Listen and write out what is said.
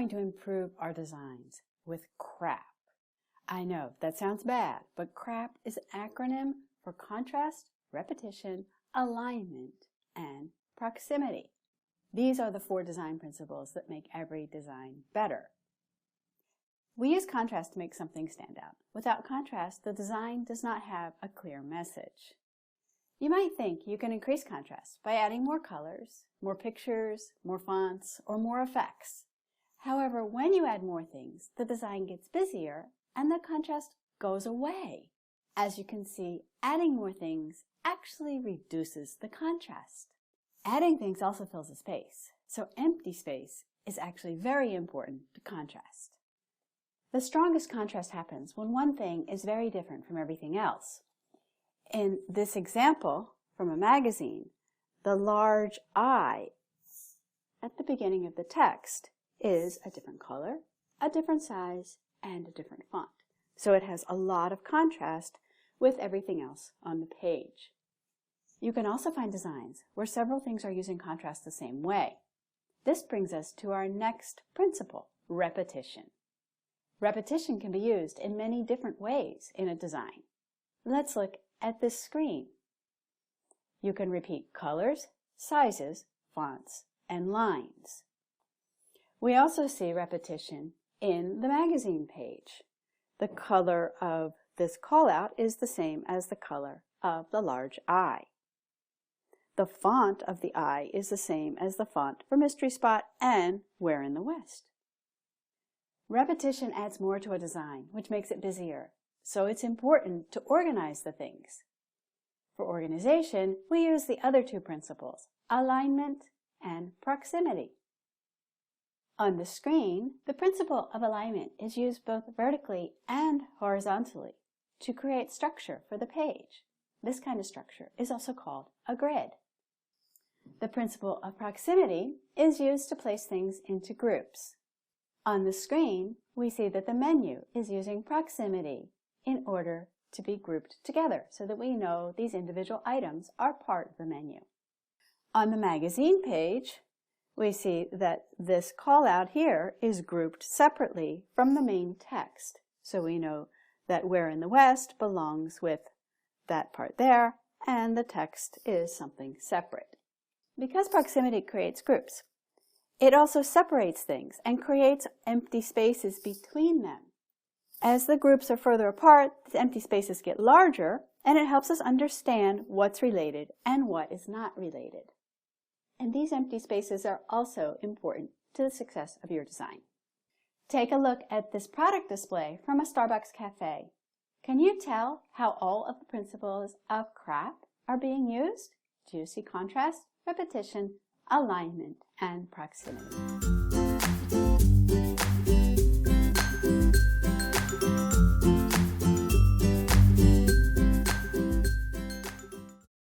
going to improve our designs with CRAP. I know that sounds bad, but CRAP is an acronym for contrast, repetition, alignment, and proximity. These are the 4 design principles that make every design better. We use contrast to make something stand out. Without contrast, the design does not have a clear message. You might think you can increase contrast by adding more colors, more pictures, more fonts, or more effects. However, when you add more things, the design gets busier and the contrast goes away. As you can see, adding more things actually reduces the contrast. Adding things also fills a space, so empty space is actually very important to contrast. The strongest contrast happens when one thing is very different from everything else. In this example from a magazine, the large I at the beginning of the text is a different color, a different size, and a different font. So it has a lot of contrast with everything else on the page. You can also find designs where several things are using contrast the same way. This brings us to our next principle, repetition. Repetition can be used in many different ways in a design. Let's look at this screen. You can repeat colors, sizes, fonts, and lines. We also see repetition in the magazine page. The color of this callout is the same as the color of the large I. The font of the I is the same as the font for Mystery Spot and Where in the West. Repetition adds more to a design, which makes it busier, so it's important to organize the things. For organization, we use the other 2 principles, alignment and proximity. On the screen, the principle of alignment is used both vertically and horizontally to create structure for the page. This kind of structure is also called a grid. The principle of proximity is used to place things into groups. On the screen, we see that the menu is using proximity in order to be grouped together so that we know these individual items are part of the menu. On the magazine page, we see that this callout here is grouped separately from the main text. So we know that Where in the West belongs with that part there, and the text is something separate. Because proximity creates groups, it also separates things and creates empty spaces between them. As the groups are further apart, the empty spaces get larger, and it helps us understand what's related and what is not related. And these empty spaces are also important to the success of your design. Take a look at this product display from a Starbucks cafe. Can you tell how all of the principles of CRAP are being used? Do you see contrast, repetition, alignment, and proximity?